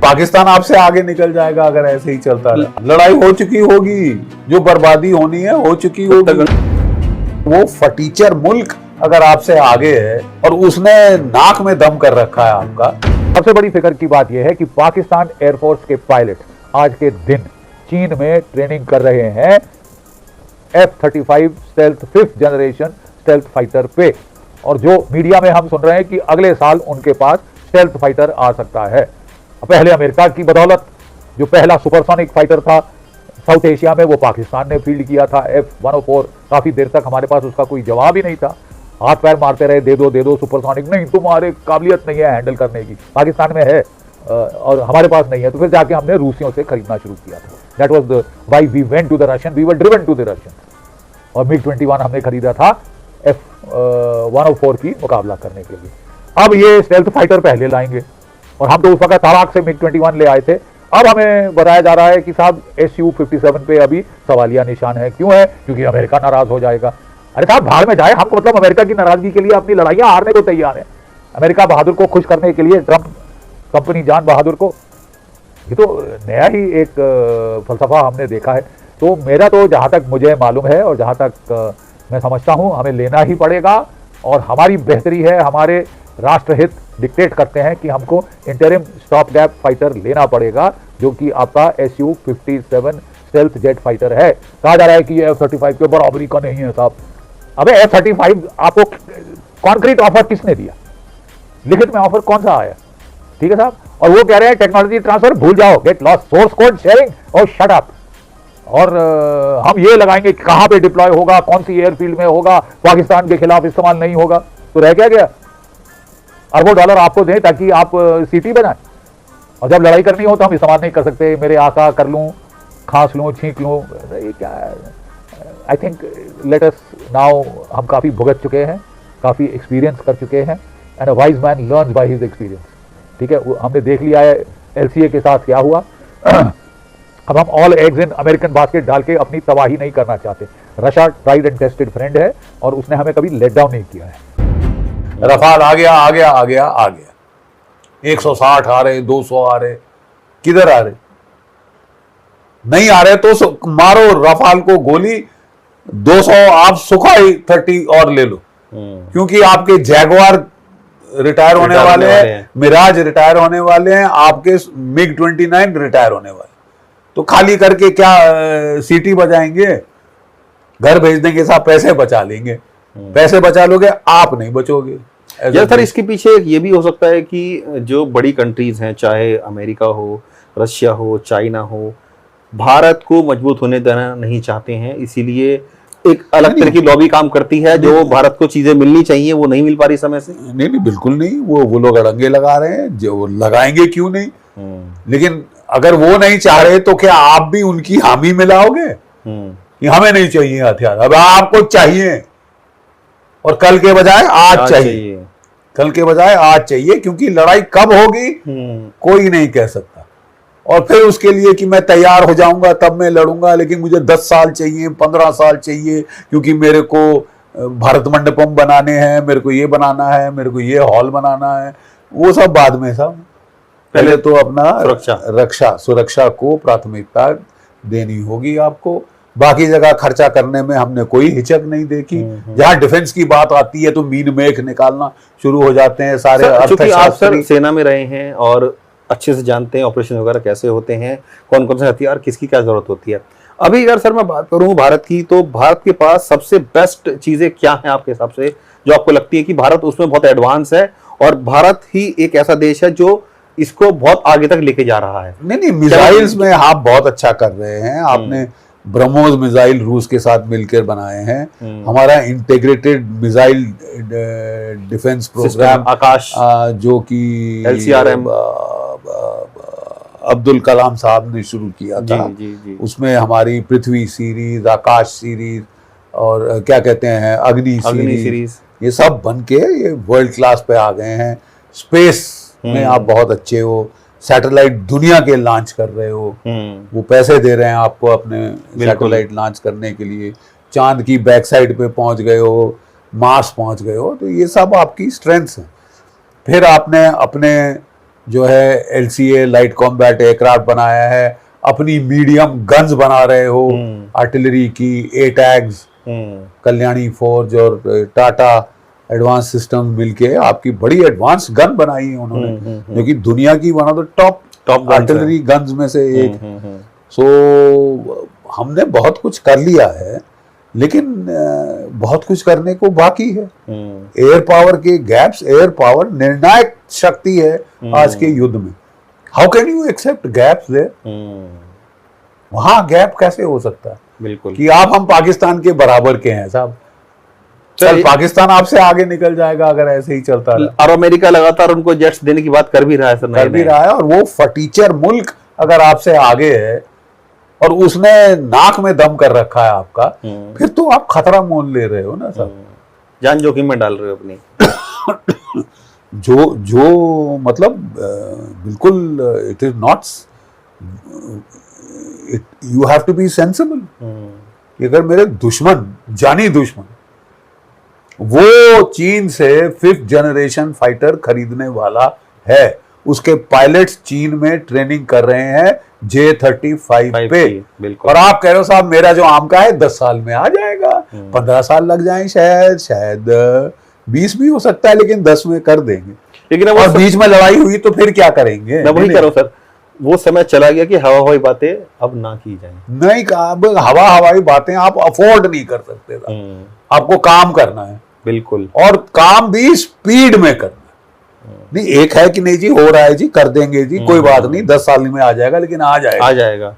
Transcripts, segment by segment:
पाकिस्तान आपसे आगे निकल जाएगा अगर ऐसे ही चलता रहा। लड़ाई हो चुकी होगी, जो बर्बादी होनी है हो चुकी होगी। वो फटीचर मुल्क अगर आपसे आगे है और उसने नाक में दम कर रखा है आपका। सबसे बड़ी फिक्र की बात यह है कि पाकिस्तान एयरफोर्स के पायलट आज के दिन चीन में ट्रेनिंग कर रहे हैं F-35 stealth 5th generation stealth fighter पे, और जो मीडिया में हम सुन रहे हैं कि अगले साल उनके पास स्टेल्थ फाइटर आ सकता है। पहले अमेरिका की बदौलत जो पहला सुपरसोनिक फाइटर था साउथ एशिया में, वो पाकिस्तान ने फील्ड किया था F-104। काफी देर तक हमारे पास उसका कोई जवाब ही नहीं था, हाथ पैर मारते रहे, दे दो सुपरसोनिक, नहीं तुम्हारे काबिलियत नहीं है हैंडल करने की, पाकिस्तान में है और हमारे पास नहीं है। तो फिर जाके हमने रूसियों से खरीदना शुरू किया था। That was the why we went to the Russian, we were driven to the Russian. और MiG-21 हमने खरीदा था F-104 की मुकाबला करने के लिए। अब ये स्टेल्थ फाइटर पहले लाएंगे, और हम तो उस वक्त तड़ाक से MiG-21 ले आए थे। अब हमें बताया जा रहा है कि साहब Su-57 पे अभी सवालिया निशान है। क्यों है? क्योंकि अमेरिका नाराज हो जाएगा। अरे साहब भाड़ में जाए, हमको मतलब अमेरिका की नाराजगी के लिए अपनी लड़ाइयां हारने को तैयार है। अमेरिका बहादुर को खुश करने के लिए, ट्रंप कंपनी जान बहादुर को, ये तो नया ही एक फलसफा हमने देखा है। तो मेरा तो जहां तक मुझे मालूम है और जहां तक मैं समझता हूं, हमें लेना ही पड़ेगा। और हमारी बेहतरी है, हमारे राष्ट्रहित डिक्टेट करते हैं कि हमको इंटरिम स्टॉप गैप फाइटर लेना पड़ेगा, जो कि आपका Su-57 स्टेल्थ जेट फाइटर है। कहा जा रहा है कि ये F-35 के बराबरी का नहीं है साहब। अबे F-35 आपको कॉन्क्रीट ऑफर किसने दिया? लिखित में ऑफर कौन सा आया? ठीक है साहब। और वो कह रहे हैं टेक्नोलॉजी ट्रांसफर भूल जाओ, get lost, source code sharing और शट अप। और हम ये लगाएंगे कि कहां पे डिप्लॉय होगा, कौन सी एयरफील्ड में होगा, पाकिस्तान के खिलाफ इस्तेमाल नहीं होगा। तो रह क्या गया? अरबों डॉलर आपको दें ताकि आप सीटी बनाएं, और जब लड़ाई करनी हो तो हम इस्तेमाल नहीं कर सकते। मेरे आका कर लूं, खांस लूं, छींक लूं, ये क्या है? I think let us now, हम काफ़ी भुगत चुके हैं, काफ़ी एक्सपीरियंस कर चुके हैं, and a wise man learns by his experience. ठीक है, हमने देख लिया है LCA के साथ क्या हुआ। अब हम all eggs in American basket डाल के अपनी तबाही नहीं करना चाहते। Russia tried and tested friend है और उसने हमें कभी लेट डाउन नहीं किया है। रफाल आ गया आ गया आ गया आ गया, 160 आ रहे, 200 आ रहे, किधर आ रहे? नहीं आ रहे तो मारो रफाल को गोली, 200 आप सुखाई 30 और ले लो, क्योंकि आपके जैगवार रिटायर होने वाले हैं, मिराज रिटायर होने वाले हैं, आपके MiG-29 रिटायर होने वाले। तो खाली करके क्या सीटी बजाएंगे? घर भेज देंगे साहब, पैसे बचा लेंगे। पैसे बचा लोगे, आप नहीं बचोगे। यार सर, इसके पीछे ये भी हो सकता है कि जो बड़ी कंट्रीज हैं, चाहे अमेरिका हो, रशिया हो, चाइना हो, भारत को मजबूत होने देना नहीं चाहते हैं, इसीलिए एक अलग तरह की लॉबी काम करती है। जो भारत को चीजें मिलनी चाहिए वो नहीं मिल पा रही समय से। नहीं, बिल्कुल नहीं। वो लोग अड़ंगे लगा रहे हैं, जो लगाएंगे क्यों नहीं। लेकिन अगर वो नहीं चाह रहे तो क्या आप भी उनकी हामी में लाओगे कि हमें नहीं चाहिए हथियार, अब आपको चाहिए, और कल के बजाय आज चाहिए। कल के बजाय आज चाहिए, क्योंकि लड़ाई कब होगी कोई नहीं कह सकता। और फिर उसके लिए कि मैं तैयार हो जाऊंगा तब मैं लड़ूंगा, लेकिन मुझे 10 साल चाहिए, 15 साल चाहिए, क्योंकि मेरे को भारत मंडपम बनाने हैं, मेरे को ये बनाना है, मेरे को ये हॉल बनाना है। वो सब बाद में साहब, पहले तो अपना सुरक्षा को प्राथमिकता देनी होगी आपको। बाकी जगह खर्चा करने में हमने कोई हिचक नहीं देखी। जहां डिफेंस की बात आती है तो मीन मेख निकालना शुरू हो जाते हैं सारे अर्थशास्त्री। आप सर सेना में रहे हैं और अच्छे से जानते हैं ऑपरेशन वगैरह कैसे होते हैं, कौन कौन से हथियार, किसकी क्या जरूरत होती है। अभी अगर सर मैं बात करूं भारत की, तो भारत के पास सबसे बेस्ट चीजें क्या हैं आपके हिसाब से, जो आपको लगती है कि भारत उसमें बहुत एडवांस है और भारत ही एक ऐसा देश है जो इसको बहुत आगे तक लेके जा रहा है? नहीं, मिसाइल्स में आप बहुत अच्छा कर रहे हैं। आपने ब्रह्मोस मिसाइल रूस के साथ मिलकर बनाए हैं। हमारा इंटीग्रेटेड मिसाइल डिफेंस प्रोग्राम आकाश, जो कि LCRM अब्दुल कलाम साहब ने शुरू किया था। जी। उसमें हमारी पृथ्वी सीरीज, आकाश सीरीज और क्या कहते हैं अग्नि सीरीज, ये सब बन के ये वर्ल्ड क्लास पे आ गए हैं। स्पेस में आप बहुत अच्छे हो, सैटेलाइट दुनिया के लॉन्च कर रहे हो, वो पैसे दे रहे हैं आपको अपने सैटेलाइट लॉन्च करने के लिए। चांद की बैक साइड पे पहुंच गए हो, मार्स पहुंच गए हो, तो ये सब आपकी स्ट्रेंथ्स हैं। फिर आपने अपने जो है LCA लाइट कॉम्बैट एयरक्राफ्ट बनाया है, अपनी मीडियम गन्स बना रहे हो, आर्टिलरी की, एटैग्स, कल्याणी फोर्ज और टाटा एडवांस सिस्टम मिलके आपकी बड़ी एडवांस गन बनाई है उन्होंने, जो कि दुनिया की one of the top artillery guns में से एक। सो हमने बहुत कुछ कर लिया है, लेकिन बहुत कुछ करने को बाकी है। एयर पावर के गैप्स, एयर पावर निर्णायक शक्ति है आज के युद्ध में। How can you accept gaps there? वहां गैप कैसे हो सकता है? बिल्कुल कि हम पाकिस्तान के बराबर के हैं साहब, चल पाकिस्तान आपसे आगे निकल जाएगा अगर ऐसे ही चलता रहा। और अमेरिका लगातार उनको जेट्स देने की बात कर भी रहा है सर, कर भी रहा है, और वो फटीचर मुल्क अगर आपसे आगे है और उसने नाक में दम कर रखा है आपका, फिर तो आप खतरा मोल ले रहे हो ना सर, जान जोखिम में डाल रहे हो अपनी। जो मतलब बिल्कुल it is not, you have to be sensible कि अगर मेरे दुश्मन, जानी दुश्मन, वो चीन से 5th जनरेशन फाइटर खरीदने वाला है, उसके पायलट्स चीन में ट्रेनिंग कर रहे हैं J-35 पे, और आप कह रहे हो साहब मेरा जो आम का है 10 साल में आ जाएगा, 15 साल लग जाए, शायद 20 भी हो सकता है, लेकिन 10 में कर देंगे। लेकिन और बीच में लड़ाई हुई तो फिर क्या करेंगे? मैं वही कह रहा हूं सर, वो समय चला गया कि हवा हवाई बातें अब ना की जाए। नहीं, अब हवा हवाई बातें आप अफोर्ड नहीं कर सकते, आपको काम करना है। बिल्कुल, और काम भी स्पीड में करना है। नहीं, एक है कि नहीं जी हो रहा है जी, कर देंगे जी, कोई बात नहीं, 10 साल में आ जाएगा, लेकिन आ जाएगा,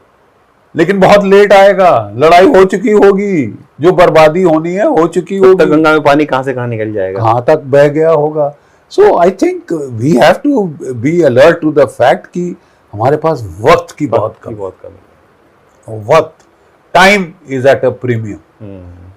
लेकिन बहुत लेट आएगा। लड़ाई हो चुकी होगी, जो बर्बादी होनी है हो चुकी होगी, गंगा में पानी कहां से कहां निकल जाएगा, कहां तक बह गया होगा। So I think we have to be alert to the fact कि हमारे पास वक्त की बहुत कमी, वक्त, time is at a premium.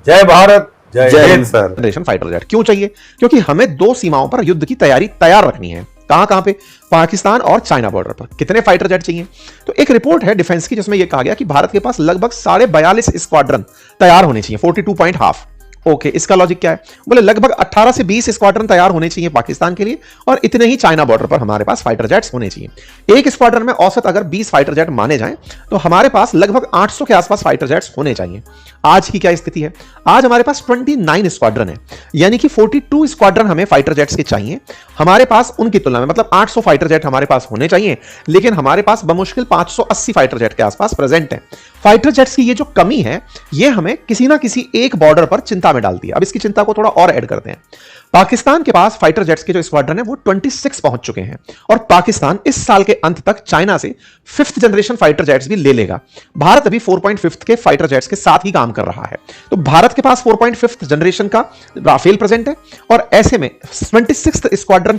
जय भारत, जय Hind. Sir, generation fighter jet क्यों चाहिए? क्योंकि हमें 2 सीमाओं पर युद्ध की तैयारी तैयार रखनी है। कहां पे? पाकिस्तान और चाइना बॉर्डर पर। कितने फाइटर जेट चाहिए? तो एक रिपोर्ट है डिफेंस की जिसमें यह कहा गया कि भारत के पास लगभग 42.5 स्क्वाड्रन तैयार होने चाहिए, 42.5। ओके, इसका लॉजिक क्या है? बोले लगभग 18 से 20 स्क्वाड्रन तैयार होने चाहिए पाकिस्तान के लिए, और इतने ही चाइना बॉर्डर पर हमारे पास फाइटर जेट्स होने चाहिए। एक स्क्वाड्रन में औसत अगर 20 फाइटर जेट माने जाएं तो हमारे पास लगभग 800 के आसपास फाइटर जेट्स होने चाहिए। आज की क्या स्थिति है? आज हमारे पास 29 स्क्वाड्रन है, यानी कि 42 स्क्वाड्रन हमें फाइटर जेट्स के चाहिए। हमारे पास उनकी तुलना में मतलब 800 फाइटर जेट हमारे पास होने चाहिए, लेकिन हमारे पास बमुश्किल 580 फाइटर जेट के आसपास प्रेजेंट है। फाइटर जेट्स की ये जो कमी है, ये हमें किसी ना किसी एक बॉर्डर पर चिंता में डालती है। अब इसकी चिंता को थोड़ा और ऐड करते हैं। पाकिस्तान के पास फाइटर जेट्स के जो स्क्वाड्रन है वो 26 पहुंच चुके हैं, और पाकिस्तान इस साल के अंत तक चाइना से 5th जनरेशन फाइटर जेट्स भी ले लेगा। भारत अभी 4.5 के फाइटर जेट्स के साथ ही काम कर रहा है। तो भारत के पास 4.5 जनरेशन का राफेल प्रेजेंट है, और ऐसे में 26th स्क्वाड्रन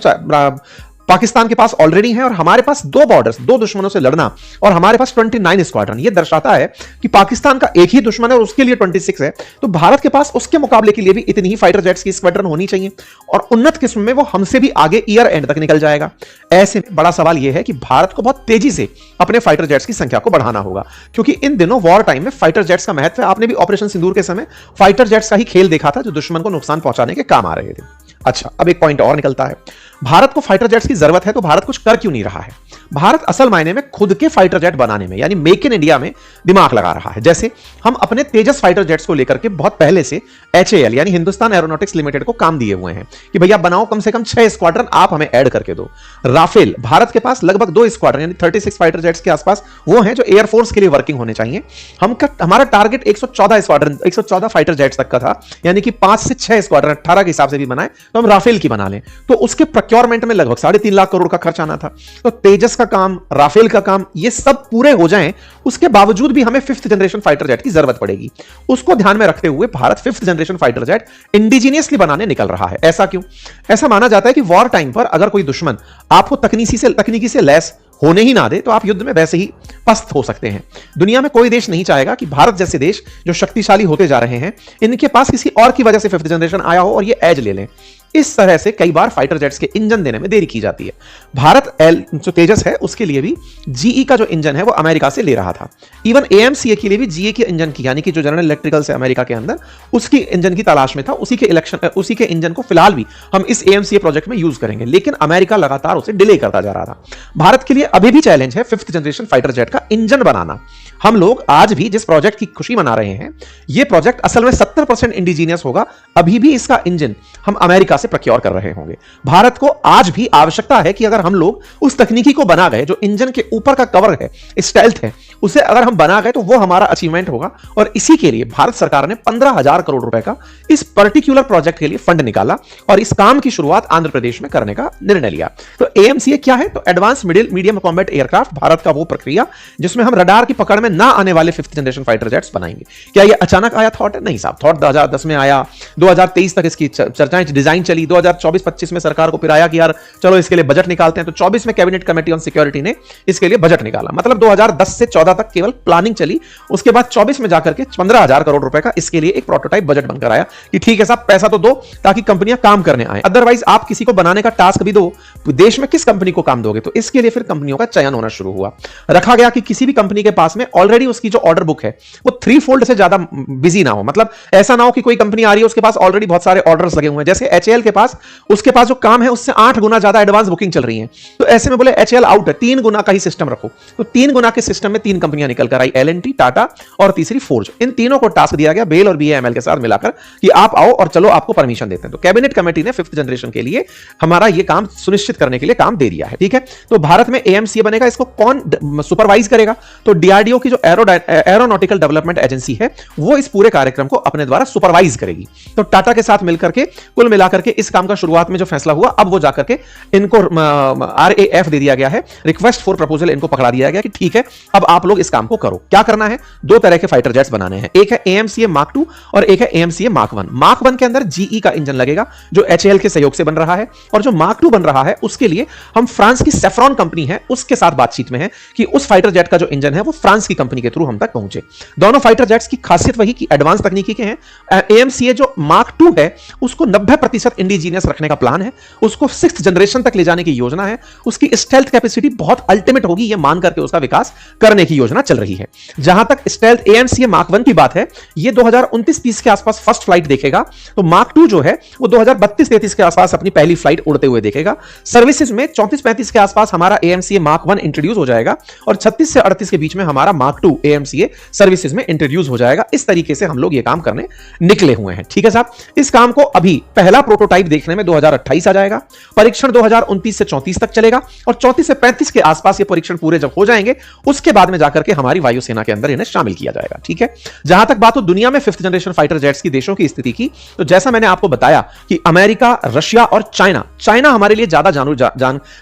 पाकिस्तान के पास ऑलरेडी है, और हमारे पास 2 बॉर्डर्स, 2 दुश्मनों से लड़ना, और हमारे पास 29 स्क्वाड्रन। यह दर्शाता है कि पाकिस्तान का एक ही दुश्मन है और उसके लिए 26 है, तो भारत के पास उसके मुकाबले के लिए भी इतनी ही फाइटर जेट्स की स्क्वाड्रन होनी चाहिए, और उन्नत किस्म में वो हमसे भी आगे ईयर एंड तक निकल जाएगा। ऐसे में बड़ा सवाल यह है कि भारत को बहुत तेजी से अपने फाइटर जेट्स की संख्या को बढ़ाना होगा, क्योंकि इन दिनों वॉर टाइम में फाइटर जेट्स का महत्व है। आपने भी ऑपरेशन सिंदूर के समय फाइटर जेट्स का ही खेल देखा था, जो दुश्मन को नुकसान पहुंचाने के काम आ रहे थे। अच्छा, अब एक पॉइंट और निकलता है, भारत को फाइटर जेट्स की जरूरत है, तो भारत कुछ कर क्यों नहीं रहा है? भारत असल मायने में खुद के फाइटर जेट बनाने में, यानी मेक इन इंडिया में दिमाग लगा रहा है। जैसे हम अपने तेजस फाइटर जेट्स को लेकर के बहुत पहले से HAL यानी हिंदुस्तान एरोनॉटिक्स लिमिटेड को काम दिए हुए हैं कि भैया बनाओ कम से कम 6 स्क्वाड्रन, आप हमें ऐड करके दो। राफेल, भारत के पास लगभग 2 स्क्वाड्रन यानी 36 फाइटर जेट्स के आसपास वो हैं जो एयरफोर्स के लिए वर्किंग होने चाहिए। हमारा टारगेट 114 स्क्वाड्रन, 114 फाइटर जेट्स तक का था, यानी कि 5 से 6 स्क्वाड्रन 18 के हिसाब से भी बनाए तो हम राफेल की बना लें। तो उसके प्रोक्योरमेंट में लगभग 3.5 लाख करोड़ का खर्च आना था। तो तेजस का काम, राफेल का काम, ये सब पूरे हो जाएं, उसके बावजूद भी हमें 5th जनरेशन फाइटर जेट की जरूरत पड़ेगी। उसको ध्यान में रखते हुए Bharat 5th generation fighter jet indigenously बनाने निकल रहा है। ऐसा क्यों? ऐसा माना जाता है कि वॉर टाइम पर अगर कोई दुश्मन आपको तकनीकी से लैस होने ही ना दे तो आप युद्ध में वैसे ही पस्त हो सकते हैं। दुनिया में कोई देश नहीं चाहेगा कि भारत जैसे देश जो शक्तिशाली होते जा रहे हैं, इनके पास किसी और की वजह से 5th जनरेशन आया हो और ये एज ले लें। इस तरह से कई बार फाइटर जेट्स के इंजन देने में देरी की जाती है। भारत जो तेजस है उसके लिए भी जीई का जो इंजन है वो अमेरिका से ले रहा था। इवन एएमसीए के लिए भी जीई के इंजन की, यानी कि जो जनरल इलेक्ट्रिकल्स है अमेरिका के अंदर, उसकी इंजन की तलाश में था। उसी के इंजन को फिलहाल भी हम इस एएमसीए प्रोजेक्ट में यूज करेंगे, लेकिन अमेरिका लगातार उसे डिले करता जा रहा था। भारत के लिए अभी भी चैलेंज है 5th जनरेशन फाइटर जेट का इंजन बनाना। हम लोग आज भी जिस प्रोजेक्ट की खुशी मना रहे हैं, यह प्रोजेक्ट असल में 70% इंडिजीनियस होगा। अभी भी इसका इंजन हम अमेरिका से प्रोक्योर कर रहे होंगे। भारत को आज भी आवश्यकता है कि अगर हम लोग उस तकनीकी को बना गए जो इंजन के ऊपर का कवर है, स्टेल्थ है, उसे अगर हम बना गए तो वो हमारा अचीवमेंट होगा। और इसी के लिए भारत सरकार ने 15,000 करोड़ रुपए का इस पर्टिकुलर प्रोजेक्ट के लिए फंड निकाला और इस काम की शुरुआत आंध्र प्रदेश में करने का निर्णय लिया। तो एएमसीए क्या है? तो advance medium combat aircraft, Bharat का वो प्रक्रिया जिसमें हम रडार की पकड़ में ना आने वाले 5th जनरेशन फाइटर जेट्स बनाएंगे। क्या ये अचानक आया थॉट है? नहीं साहब, थॉट 2010 में आया, 2023 तक इसकी चर्चाएं, डिजाइन चली, 2024-25 में सरकार को फिर आया कि यार चलो इसके लिए बजट निकालते हैं। तो 24 में कैबिनेट कमेटी ऑन सिक्योरिटी ने इसके लिए बजट निकाला। मतलब 2010 से 14 तक केवल प्लानिंग चली। उसके बाद 24 में जाकर के 15,000 करोड़ रुपए का इसके लिए एक प्रोटोटाइप बजट बनकर आया कि ठीक है साहब, पैसा तो दो ताकि कंपनियां काम करने आए। अदरवाइज आप किसी को बनाने का टास्क भी दो, देश में किस कंपनी को काम दोगे? तो इसके लिए फिर कंपनियों का चयन होना शुरू हुआ। रखा गया कि किसी भी कंपनी के पास में ऑलरेडी उसकी जो ऑर्डर बुक है वो 3-fold से ज्यादा बिजी ना हो। मतलब ऐसा ना हो कि कोई कंपनी आ रही है, उसके पास ऑलरेडी बहुत सारे ऑर्डर्स लगे हुए हैं। जैसे एचएएल के पास, उसके पास जो काम है उससे 8 गुना ज्यादा एडवांस बुकिंग चल रही है। तो ऐसे में बोले एचएएल आउट है, 3 गुना का ही सिस्टम रखो। तो 3 गुना के सिस्टम में 3 कंपनियां निकल कर आई, एलएनटी, टाटा और तीसरी फोर्ज। इन तीनों को टास्क दिया गया बेल और बीएएमएल के साथ मिलाकर कि आप आओ और चलो आपको परमिशन देते हैं। तो कैबिनेट कमेटी ने 5th जनरेशन के लिए हमारा ये काम सुनिश्चित करने के लिए काम दे दिया है। ठीक है, तो भारत में एएमसीए बनेगा। इसको कौन सुपरवाइज करेगा? तो डीआरडीओ की जो एरोनॉटिकल डेवलपमेंट एजेंसी है वो इस पूरे कार्यक्रम को अपने द्वारा सुपरवाइज करेगी। तो टाटा के साथ मिलकर के कुल मिलाकर के इस काम का शुरुआत में जो फैसला हुआ, अब वो जाकर के इनको RAF दे दिया गया है, रिक्वेस्ट फॉर प्रपोजल इनको पकड़ा दिया गया कि ठीक है अब आप लोग इस काम को करो। क्या करना है? 2 तरह के फाइटर जेट्स बनाने हैं। एक है AMCA Mark 2 और एक है AMCA Mark 1। Mark 1 के अंदर GE का इंजन लगेगा जो HAL के सहयोग से बन रहा है, और जो Mark 2 बन रहा है उसके लिए हम फ्रांस की सेफ्रॉन कंपनी है उसके साथ बातचीत में है कि उस फाइटर जेट का जो इंजन है वो फ्रांस की कंपनी के थ्रू हम तक पहुंचे। दोनों फाइटर जेट्स की खासियत वही कि एडवांस तकनीकी के हैं। AMCA जो Mark 2 है उसको 90% इंडिजीनियस रखने का प्लान है, उसको 6th जनरेशन तक ले जाने की योजना है। उसकी स्टेल्थ कैपेसिटी बहुत अल्टीमेट होगी, यह मान करके उसका विकास करने की योजना चल रही है। जहां तक स्टेल्थ AMCA Mark 1 की बात है, यह 2029-30 के आसपास फर्स्ट फ्लाइट देखेगा। तो Mark 2 जो है वो 2032-33 के आसपास अपनी पहली फ्लाइट उड़ते हुए देखेगा। सर्विसेज में 34-35 के आसपास हमारा AMCA Mark 1 इंट्रोड्यूस हो जाएगा और 36 से 38 के बीच में हमारा Mark 2 AMCA सर्विसेज में इंट्रोड्यूस हो जाएगा। इस तरीके से हम लोग ये काम करने निकले हुए हैं। ठीक है साहब, इस काम को अभी पहला प्रोटोटाइप देखने में 2028 आ जाएगा, परीक्षण 2029 से 34 तक चलेगा और 34 से 35 के आसपास ये परीक्षण पूरे जब हो जाएंगे उसके बाद में जाकर के हमारी वायुसेना के अंदर इन्हें शामिल किया जाएगा। ठीक है, जहां तक बात हो दुनिया में 5th जनरेशन फाइटर जेट्स की देशों की स्थिति की, तो जैसा मैंने आपको बताया कि अमेरिका, रशिया और चाइना हमारे लिए ज्यादा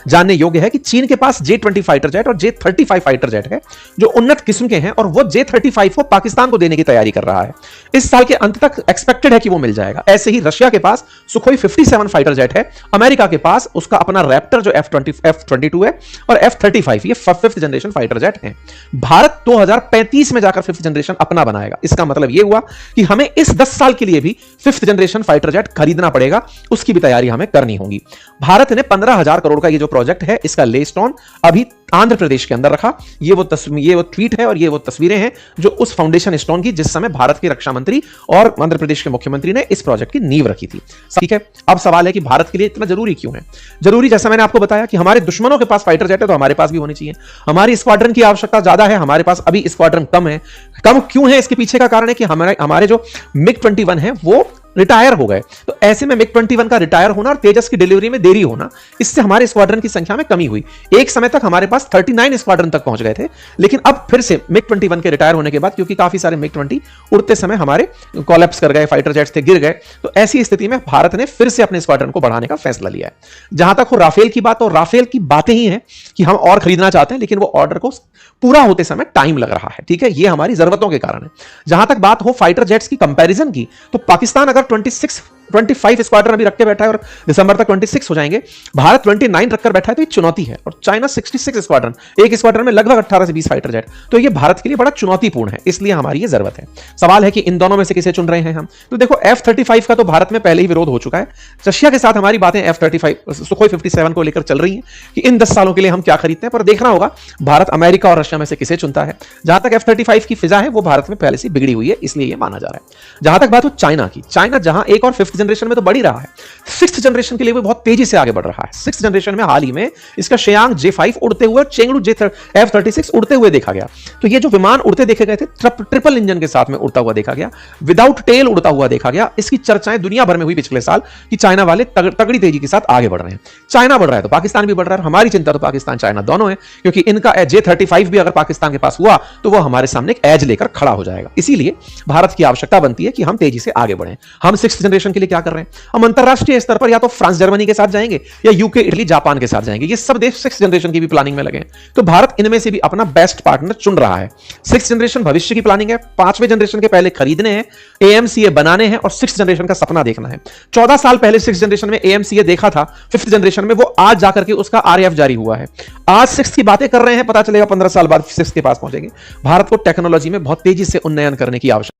जानने योग्य है कि चीन के पास J-20 फाइटर जेट और J-35 फाइटर जेट है जो उन्नत किस्म के हैं, और वो J-35 को पाकिस्तान को देने की तैयारी कर रहा है। इस साल के अंत तक एक्सपेक्टेड है कि वो मिल जाएगा। ऐसे ही रशिया के पास सुखोई 57 फाइटर जेट है, अमेरिका के पास उसका अपना रैप्टर जो F-22 है और F-35 ये 5th जनरेशन फाइटर जेट है। भारत 2035 में जाकर 5th जनरेशन अपना बनाएगा। इसका मतलब यह हुआ कि हमें इस 10 साल के लिए भी 5th जनरेशन फाइटर जेट खरीदना पड़ेगा, उसकी भी तैयारी हमें करनी होगी। भारत ने 15,000 करोड़ का ये जो प्रोजेक्ट है इसका ले स्टोन अभी आंध्र प्रदेश के अंदर रखा। ये वो ट्वीट है और ये वो तस्वीरें हैं जो उस फाउंडेशन स्टोन की जिस समय भारत के रक्षा मंत्री और आंध्र प्रदेश के मुख्यमंत्री ने इस प्रोजेक्ट की नींव रखी थी। ठीक है, अब सवाल है कि भारत के लिए इतना जरूरी क्यों है? जरूरी, जैसा मैंने आपको बताया कि हमारे दुश्मनों के पास फाइटर जेट है तो हमारे पास भी होनी चाहिए। हमारी स्क्वाड्रन की आवश्यकता ज्यादा है, हमारे पास अभी स्क्वाड्रन कम है। कम क्यों है? इसके पीछे का कारण है कि हमारे जो MiG-21 है वो रिटायर हो गए। तो ऐसे में MiG-21 का रिटायर होना और तेजस की डिलीवरी में देरी होना, इससे हमारे स्क्वाड्रन की संख्या में कमी हुई। एक समय तक हमारे पास 39 स्क्वाड्रन तक पहुंच गए थे, लेकिन अब फिर से MiG-21 के रिटायर होने के बाद, क्योंकि काफी सारे MiG-20 उड़ते समय हमारे कोलैप्स कर गए, फाइटर जेट्स थे गिर गए, तो ऐसी स्थिति में भारत ने फिर से अपने स्क्वाड्रन को बढ़ाने का फैसला लिया है। जहां तक हो राफेल की बात, तो राफेल की बातें ही हैं कि हम और खरीदना चाहते हैं, लेकिन वो ऑर्डर को पूरा होते समय टाइम लग रहा है। ठीक है, ये हमारी जरूरतों के कारण है। जहां तक बात हो फाइटर जेट्स की कंपैरिजन की, तो पाकिस्तान अगर 26 25 स्क्वाड्रन अभी रख के बैठा है और दिसंबर तक 26 हो जाएंगे। भारत 29 रखकर बैठा है, तो ये चुनौती है। और चाइना 66 स्क्वाड्रन, एक स्क्वाड्रन में लगभग 18 से 20 फाइटर जेट, तो ये भारत के लिए बड़ा चुनौतीपूर्ण है, इसलिए हमारी ये जरूरत है। सवाल है कि इन दोनों में से किसे चुन रहे हैं हम। तो देखो F-35 का तो भारत में पहले ही विरोध हो चुका है। रशिया के साथ हमारी बातें F-35 सुखोई 57 को लेकर चल रही हैं कि इन 10 सालों के लिए हम क्या खरीदते हैं, पर देखना होगा भारत अमेरिका और रशिया में से किसे चुनता है। जहां तक F-35 की फिजा है वो भारत में पहले से बिगड़ी हुई है, इसलिए ये माना जा रहा है। जहां तक बात हो चाइना की, चाइना जहां एक और 5th जनरेशन में तो बढ़ ही रहा है, 6th जनरेशन के लिए भी बहुत तेजी से आगे बढ़ रहा है। 6th जनरेशन में हाल ही में इसका शेयांग J5 उड़ते हुए, चेंगडू F-36 उड़ते हुए देखा गया। तो ये जो विमान उड़ते देखे गए थे, ट्रिपल इंजन के साथ में उड़ता हुआ देखा गया, विदाउट टेल उड़ता हुआ देखा गया। इसकी चर्चाएं दुनिया भर में हुई पिछले साल कि चाइना वाले तगड़ी तेजी के साथ आगे बढ़ रहे हैं। चाइना बढ़ रहा है तो पाकिस्तान भी बढ़ रहा है। हमारी चिंता तो पाकिस्तान चाइना दोनों है, क्योंकि इनका J-35 भी अगर पाकिस्तान के पास हुआ तो वो हमारे सामने एक एज लेकर खड़ा हो जाएगा। इसीलिए भारत की आवश्यकता बनती है कि हम तेजी से आगे बढ़ें। हम 6th जनरेशन के लिए क्या कर रहे हैं? हम अंतरराष्ट्रीय स्तर पर या तो फ्रांस जर्मनी के साथ जाएंगे या यूके इटली जापान के साथ जाएंगे। ये सब देश 6th जनरेशन की भी प्लानिंग में लगे हैं, तो भारत इनमें से भी अपना बेस्ट पार्टनर चुन रहा है। 6th जनरेशन भविष्य की प्लानिंग है, 5वें जनरेशन के पहले खरीदने हैं, AMCA बनाने हैं और 6th जनरेशन का सपना देखना है। 14 साल पहले 6th जनरेशन में AMCA देखा था, 5th जनरेशन में वो आज जाकर के उसका RF जारी हुआ है। आज 6th की बातें कर रहे हैं, पता चलेगा 15 साल बाद 6th के पास पहुंचेंगे। भारत को टेक्नोलॉजी में बहुत तेजी से उन्नयन करने की आवश्यकता